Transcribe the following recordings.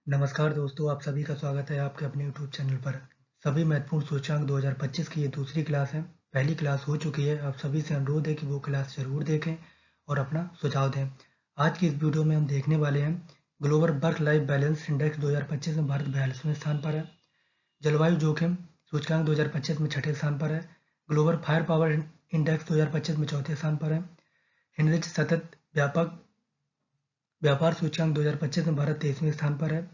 नमस्कार दोस्तों, आप सभी का स्वागत है आपके अपने यूट्यूब चैनल पर। सभी महत्वपूर्ण सूचकांक 2025 की ये दूसरी क्लास है। पहली क्लास हो चुकी है। आप सभी से अनुरोध है कि वो क्लास जरूर देखें और अपना सुझाव दें। आज की इस वीडियो में हम देखने वाले हैं global work life balance index 2025 में भारत 42वें स्थान पर है। जलवायु जोखिम सूचकांक 2025 में छठे स्थान पर है। ग्लोबल फायर पावर इंडेक्स 2025 में चौथे स्थान पर है। हेनरिच सतत व्यापक व्यापार सूचकांक 2025 में भारत 23वें स्थान पर है।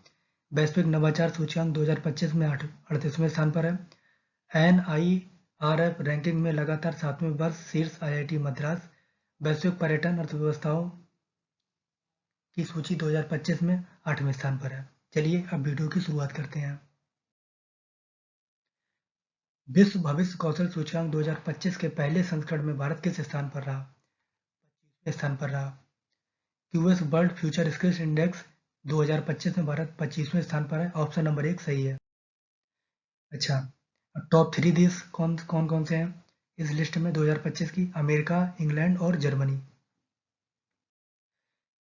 वैश्विक नवाचार सूचकांक 2025 में 38वें स्थान पर है। NIRF रैंकिंग में लगातार 7वें वर्ष शीर्ष IIT मद्रास। वैश्विक पर्यटन अर्थव्यवस्थाओं की सूची 2025 में 8वें स्थान पर है। चलिए अब वीडियो की शुरुआत करते हैं। विश्व भविष्य कौशल सूचकांक 2025 के पहले संस्करण में भारत किस स्थान पर रहा? 25वें स्थान पर रहा। US world future skills index 2025 में भारत 25वें स्थान पर है। ऑप्शन नंबर 1 सही है। अच्छा, टॉप 3 देश कौन कौन से हैं इस लिस्ट में 2025 की? अमेरिका, इंग्लैंड और Germany.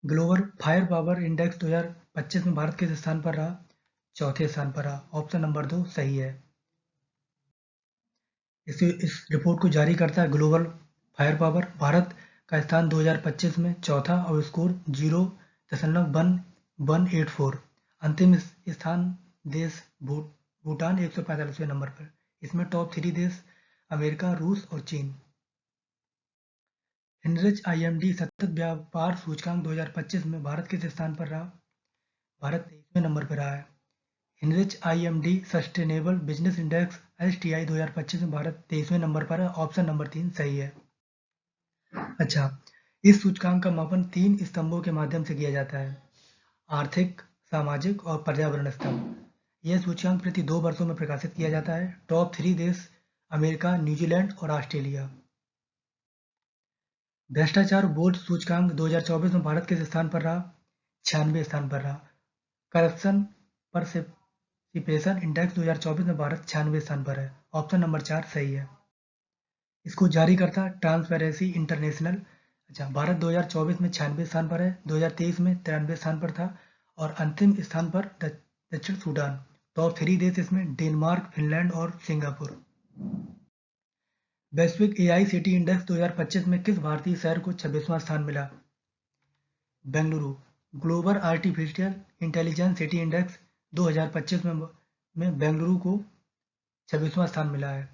Global fire power index 2025 में भारत किस स्थान पर रहा? चौथे स्थान पर रहा। ऑप्शन नंबर 2 सही है। इस रिपोर्ट को जारी करता है ग्लोबल फायर पावर। भारत का स्थान 2025 में चौथा और स्कोर 0.1184। अंतिम स्थान देश भूटान 145वें नंबर पर। इसमें टॉप 3 देश अमेरिका, रूस और चीन। हेनरिच IMD सतत व्यापार सूचकांक 2025 में भारत किस स्थान पर रहा? भारत 23वें नंबर पर रहा है। Heinrich IMD sustainable business index STI 2025 में भारत 23वें नंबर पर है। ऑप्शन नंबर 3 सही है। अच्छा, इस सूचकांक का मापन 3 स्तंभों के माध्यम से किया जाता है: आर्थिक, सामाजिक और पर्यावरण स्तंभ। यह सूचकांक प्रति 2 वर्षों में प्रकाशित किया जाता है। टॉप 3 देश अमेरिका, न्यूजीलैंड और ऑस्ट्रेलिया। भ्रष्टाचार बोर्ड सूचकांक 2024 में भारत किस स्थान पर रहा? 96वें स्थान पर रहा। करप्शन परसेप्शन इंडेक्स 2024 में भारत 96वें स्थान पर है। ऑप्शन नंबर 4 सही है। इसको जारी करता ट्रांसपेरेंसी इंटरनेशनल। अच्छा, भारत 2024 में 96वें स्थान पर है, 2023 में 93वें स्थान पर था और अंतिम स्थान पर दक्षिण सूडान। टॉप 3 देश इसमें डेनमार्क, फिनलैंड और सिंगापुर। वैश्विक AICTE इंडेक्स 2025 में किस भारतीय शहर को 26वां स्थान मिला? Bengaluru. Global artificial intelligence city index 2025 में बेंगलुरु को 26वां स्थान मिला है।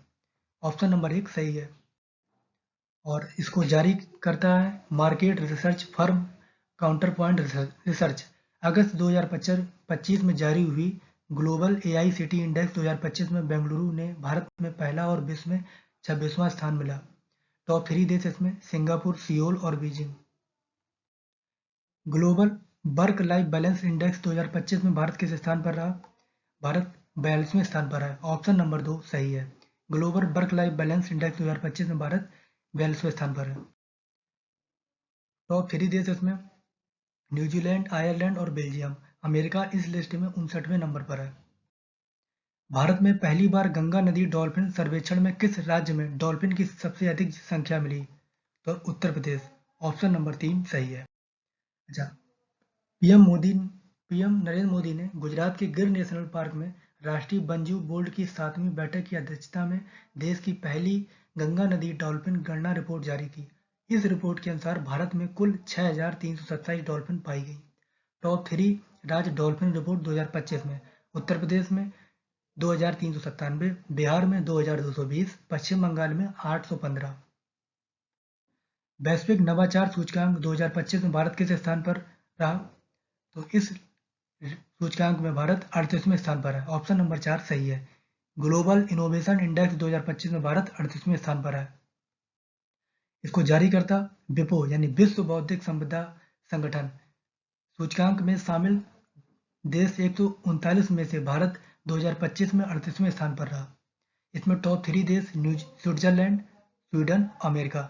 ऑप्शन नंबर 1 सही है। और इसको जारी करता है market research firm Counterpoint research. अगस्त 2025 में जारी हुई ग्लोबल AICTE इंडेक्स 2025 में बेंगलुरु ने भारत में पहला और विश्व में 26वां स्थान मिला। टॉप 3 देश इसमें सिंगापुर, सियोल और Beijing. Global work life balance index 2025 में भारत किस स्थान पर रहा? भारत 42वें स्थान पर है। ऑप्शन नंबर 2 सही है। Global work life balance index 2025 में भारत 42वें स्थान पर है। टॉप 3 देश इसमें न्यूजीलैंड, आयरलैंड और बेल्जियम। अमेरिका इस लिस्ट में 59वें नंबर पर है। भारत में पहली बार गंगा नदी डॉल्फिन सर्वेक्षण में किस राज्य में डॉल्फिन की सबसे अधिक संख्या मिली? तो उत्तर प्रदेश। ऑप्शन नंबर 3 सही है। अच्छा, पीएम नरेंद्र मोदी ने गुजरात के गिर नेशनल पार्क में राष्ट्रीय वन्यजीव बोर्ड की 7वीं बैठक की अध्यक्षता में देश की पहली गंगा नदी डॉल्फिन गणना रिपोर्ट जारी की। इस रिपोर्ट के अनुसार भारत में कुल 6,327 डॉल्फिन पाई गई। टॉप 3 राज्य डॉल्फिन रिपोर्ट 2025 में: उत्तर प्रदेश में 2,397, बिहार में 2,220, पश्चिम बंगाल में 815। वैश्विक नवाचार सूचकांक 2025 में भारत किस स्थान पर रहा? तो इस सूचकांक में भारत 38वें स्थान पर है। ऑप्शन नंबर 4 सही है। ग्लोबल इनोवेशन इंडेक्स 2025 में भारत 38वें स्थान पर है। इसको जारी करता विपो यानी विश्व बौद्धिक संपदा संगठन। सूचकांक में शामिल देश 139 में से भारत 2025 में 38वें स्थान पर रहा। इसमें टॉप 3 देश स्विट्जरलैंड, स्वीडन, अमेरिका।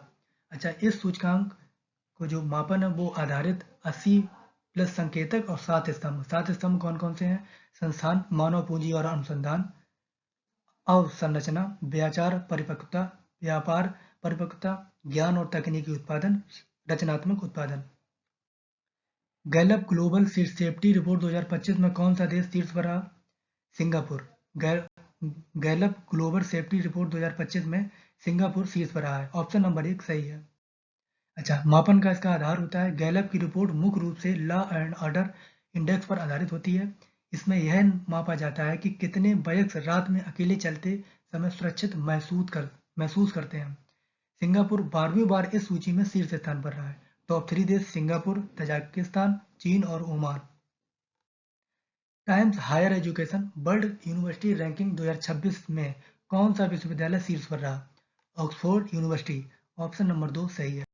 अच्छा, इस सूचकांक को जो मापन है वो आधारित 80 प्लस संकेतक और 7 स्तंभ कौन कौन से हैं? संस्थान, मानव पूंजी और अनुसंधान, अवसंरचना, व्यापार परिपक्वता, ज्ञान और तकनीकी उत्पादन, रचनात्मक उत्पादन। गैलप ग्लोबल सेफ्टी रिपोर्ट 2025 में कौन सा देश शीर्ष पर रहा? Singapore. Gallup global safety report 2025 में सिंगापुर शीर्ष पर रहा है। ऑप्शन नंबर 1 सही है। अच्छा, मापन का इसका आधार होता है। गैलप की रिपोर्ट मुख्य रूप से लॉ एंड ऑर्डर इंडेक्स पर आधारित होती है। इसमें यह मापा जाता है कि कितने वयस्क रात में अकेले चलते समय सुरक्षित महसूस करते हैं। सिंगापुर 12वीं बार इस सूची में शीर्ष स्थान पर रहा है। टॉप 3 देश सिंगापुर, तजाकिस्तान, चीन और Oman. Times Higher Education World University Ranking 2026 में कौन सा विश्वविद्यालय शीर्ष पर रहा? Oxford university. ऑप्शन नंबर 2 सही है।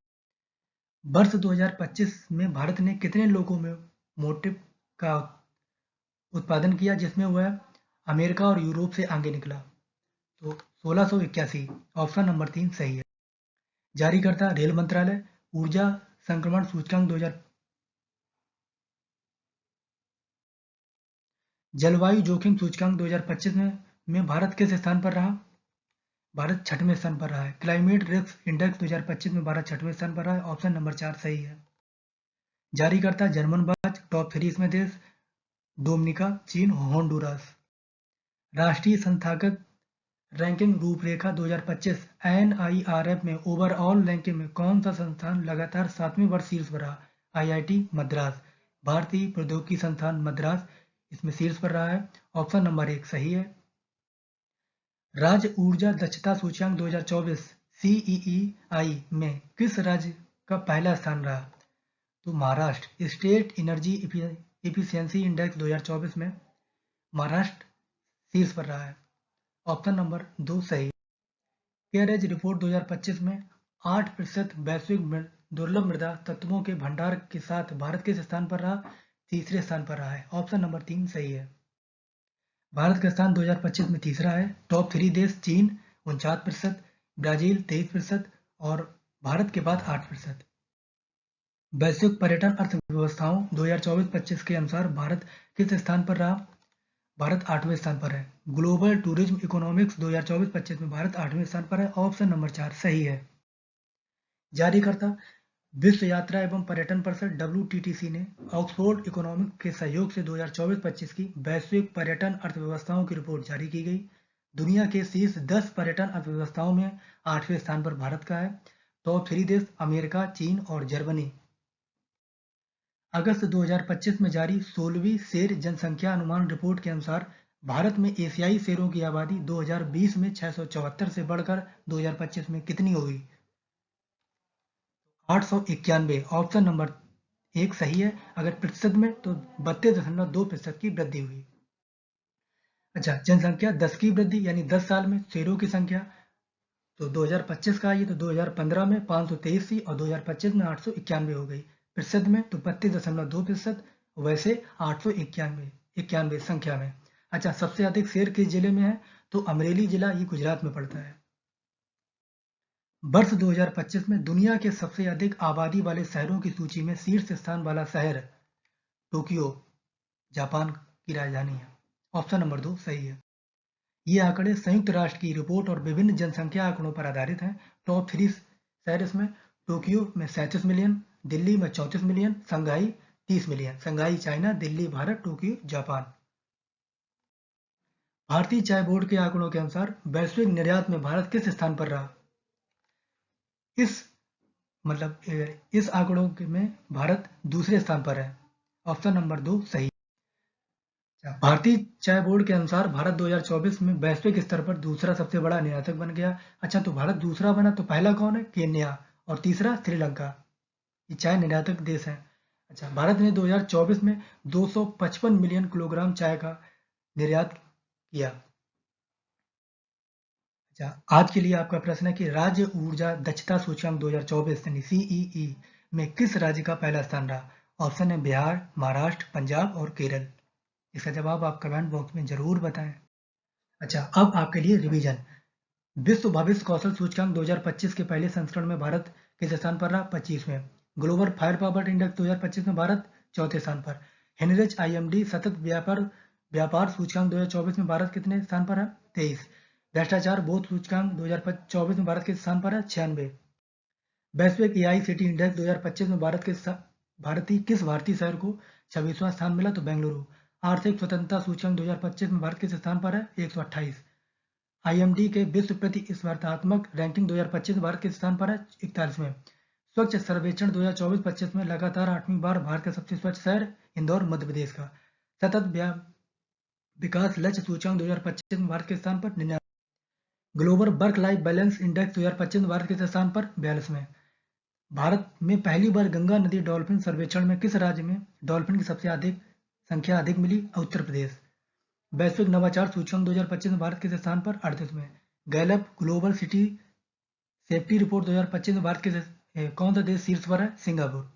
वर्ष 2025 में भारत ने कितने लोगों में मोटिव का उत्पादन किया जिसमें वह अमेरिका और यूरोप से आगे निकला? तो 1681। ऑप्शन नंबर 3 सही है। जारीकर्ता रेल मंत्रालय। ऊर्जा संक्रमण सूचकांक 2000। जलवायु जोखिम सूचकांक 2025 में भारत किस स्थान पर रहा? भारत 6वें स्थान पर रहा है। क्लाइमेट रिस्क इंडेक्स 2025 में भारत 6वें स्थान पर रहा है। ऑप्शन नंबर 4 सही है। जारीकर्ता जर्मन बाज। टॉप 3 इसमें देश डोमिनिका, चीन, होंडुरास। राष्ट्रीय संस्थागत रैंकिंग रूपरेखा 2025 NIRF में ओवरऑल रैंकिंग में कौन सा संस्थान लगातार 7वें वर्ष शीर्ष पर रहा? IIT मद्रास। भारतीय प्रौद्योगिकी संस्थान मद्रास इसमें शीर्ष पर रहा है। ऑप्शन नंबर 1 सही है। राज्य ऊर्जा दक्षता सूचकांक 2024 CEEI में किस राज्य का पहला स्थान रहा? तो Maharashtra. State energy efficiency index 2024 में महाराष्ट्र शीर्ष पर रहा है। ऑप्शन नंबर 2 सही। केयरेज रिपोर्ट 2025 में 8% वैश्विक दुर्लभ मृदा तत्वों के भंडार के साथ भारत किस स्थान पर रहा? तीसरे स्थान पर रहा है। ऑप्शन नंबर 3 सही है। भारत का स्थान 2025 में तीसरा है। टॉप 3 देश चीन 49%, ब्राजील 23% और भारत के बाद 8%। वैश्विक पर्यटन अर्थव्यवस्थाओं 2024-25 के अनुसार भारत किस स्थान पर रहा? भारत 8वें स्थान पर है। ग्लोबल टूरिज्म इकोनॉमिक्स 2024-25 में भारत 8वें स्थान पर है। ऑप्शन नंबर 4 सही है। जारीकर्ता विश्व यात्रा एवं पर्यटन परिषद WTTC ने ऑक्सफोर्ड इकोनॉमिक के सहयोग से 2024-25 की वैश्विक पर्यटन अर्थव्यवस्थाओं की रिपोर्ट जारी की गई। दुनिया के शीर्ष 10 पर्यटन अर्थव्यवस्थाओं में 8वें स्थान पर भारत का है। टॉप 3 देश अमेरिका, चीन और जर्मनी। अगस्त 2025 में जारी 16वीं शेर जनसंख्या अनुमान रिपोर्ट के अनुसार भारत में एशियाई शेरों की आबादी 2020 में 674 से बढ़कर 2025 में कितनी होगी? 891। ऑप्शन नंबर 1 सही है। अगर प्रतिशत में तो 32.2% की वृद्धि हुई। अच्छा, जनसंख्या 10 की वृद्धि यानी 10 साल में शेरों की संख्या तो 2025 का आई तो 2015 में 523 थी और 2025 में 891 हो गई। प्रतिशत में तो 32.2%, वैसे 891 संख्या में। अच्छा, सबसे अधिक शेर किस जिले में है? तो अमरेली जिला, ये गुजरात में पड़ता है। वर्ष 2025 में दुनिया के सबसे अधिक आबादी वाले शहरों की सूची में शीर्ष स्थान वाला शहर टोक्यो, जापान की राजधानी है। ऑप्शन नंबर 2 सही है। ये आंकड़े संयुक्त राष्ट्र की रिपोर्ट और विभिन्न जनसंख्या आंकड़ों पर आधारित हैं। टॉप 3 शहर इसमें टोक्यो में 37 मिलियन, दिल्ली में 34 million, Shanghai 30 million. Shanghai China, Delhi Bharat, Tokyo Japan. भारतीय चाय बोर्ड के आंकड़ों के अनुसार वैश्विक निर्यात में भारत किस स्थान पर रहा? इस आंकड़ों में भारत दूसरे स्थान पर है। ऑप्शन नंबर 2 सही। भारतीय चाय बोर्ड के अनुसार भारत 2024 में वैश्विक स्तर पर दूसरा सबसे बड़ा निर्यातक बन गया। अच्छा, तो भारत दूसरा बना तो पहला कौन है? केन्या और तीसरा श्रीलंका। ये चाय निर्यातक देश हैं। अच्छा, भारत ने 2024 में 255 मिलियन किलोग्राम चाय का निर्यात किया। अच्छा, आज के लिए आपका प्रश्न है कि राज्य ऊर्जा दक्षता सूचकांक 2024 यानी CEE में किस राज्य का पहला स्थान रहा? ऑप्शन है बिहार, महाराष्ट्र, पंजाब और केरल। इसका जवाब आप कमेंट बॉक्स में जरूर बताएं। अच्छा, अब आपके लिए रिवीजन। विश्व भविष्य कौशल सूचकांक 2025 के पहले संस्करण में भारत किस स्थान पर रहा? 25वें। ग्लोबल फायर पावर इंडेक्स 2025 में भारत चौथे स्थान पर। हेनरिच IMD सतत व्यापार सूचकांक 2024 में भारत कितने स्थान पर है? 23। भ्रष्टाचार बोध सूचकांक 2024 में भारत किस स्थान पर है? 96। वैश्विक AICT इंडेक्स 2025 में भारत किस किस भारतीय शहर को 26वां स्थान मिला? तो बेंगलुरु। आर्थिक स्वतंत्रता सूचकांक 2025 में भारत किस स्थान पर है? 128। IMD के विश्व प्रति स्पर्धात्मक रैंकिंग 2025 में भारत किस स्थान पर है? 41वें। स्वच्छ सर्वेक्षण 2024-25 में लगातार 8वीं बार भारत का सबसे स्वच्छ शहर इंदौर मध्य प्रदेश का। सतत विकास लक्ष्य सूचकांक 2025 में भारत के स्थान पर 99। Global work life balance index 2025 में भारत के स्थान पर 42वें। भारत में पहली बार गंगा नदी डॉल्फिन सर्वेक्षण में किस राज्य में डॉल्फिन की सबसे अधिक मिली? उत्तर प्रदेश। वैश्विक नवाचार सूचकांक 2025 में भारत के स्थान पर 38वें। Gallup global city safety report 2025 में भारत के कौन सा देश शीर्ष पर है? Singapore.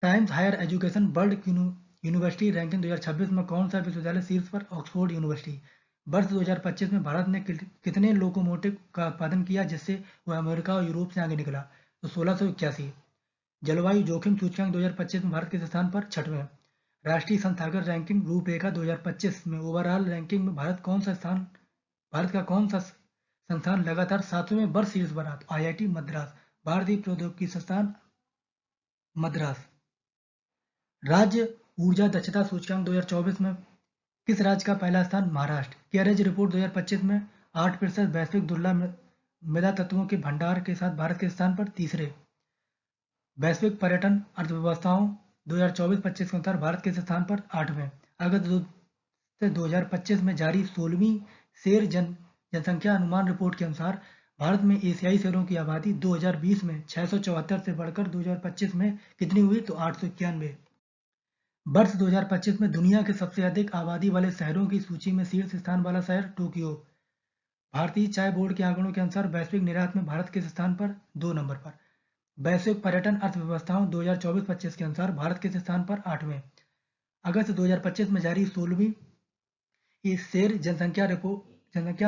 Times Higher Education World University Ranking 2026 में कौन सा विश्वविद्यालय शीर्ष पर? Oxford University. वर्ष 2025 में भारत ने कितने लोकोमोटिव का उत्पादन किया जिससे वह अमेरिका और यूरोप से आगे निकला? तो 1681। जलवायु जोखिम सूचकांक 2025 में भारत के स्थान पर 6वें। राष्ट्रीय संस्थागत रैंकिंग रूपरेखा 2025 में ओवरऑल रैंकिंग में भारत का कौन सा संस्थान लगातार 7वें वर्ष शीर्ष पर? IIT मद्रास। भारतीय प्रौद्योगिकी संस्थान मद्रास। राज्य ऊर्जा दक्षता सूचकांक 2024 में किस राज्य का पहला स्थान? महाराष्ट्र। केयरेज रिपोर्ट 2025 में 8% वैश्विक दुर्लभ मृदा तत्वों के भंडार के साथ भारत के स्थान पर 3रे। वैश्विक पर्यटन अर्थव्यवस्थाओं 2024-25 के अनुसार भारत के स्थान पर 8वें। अगस्त 2025 में जारी 16वीं शेर जनसंख्या अनुमान रिपोर्ट के अनुसार भारत में एशियाई शेरों की आबादी 2020 में 674 से बढ़कर 2025 में कितनी हुई? तो 891। वर्ष 2025 में दुनिया के सबसे अधिक आबादी वाले शहरों की सूची में शीर्ष स्थान वाला शहर टोक्यो। भारतीय चाय बोर्ड के आंकड़ों के अनुसार वैश्विक निर्यात में भारत के स्थान पर 2 नंबर पर। वैश्विक पर्यटन अर्थव्यवस्थाओं 2024-25 के अनुसार भारत के स्थान पर 8वें। अगस्त 2025 में जारी 16वीं शेर जनसंख्या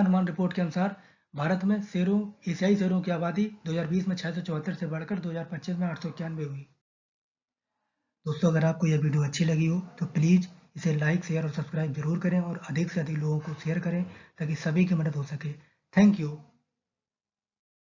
अनुमान रिपोर्ट के अनुसार भारत में एशियाई शेरों की आबादी 2020 में 674 से बढ़कर 2025 में 891 हुई। दोस्तों, अगर आपको यह वीडियो अच्छी लगी हो तो प्लीज़ इसे लाइक, शेयर और सब्सक्राइब जरूर करें और अधिक से अधिक लोगों को शेयर करें ताकि सभी की मदद हो सके। Thank you.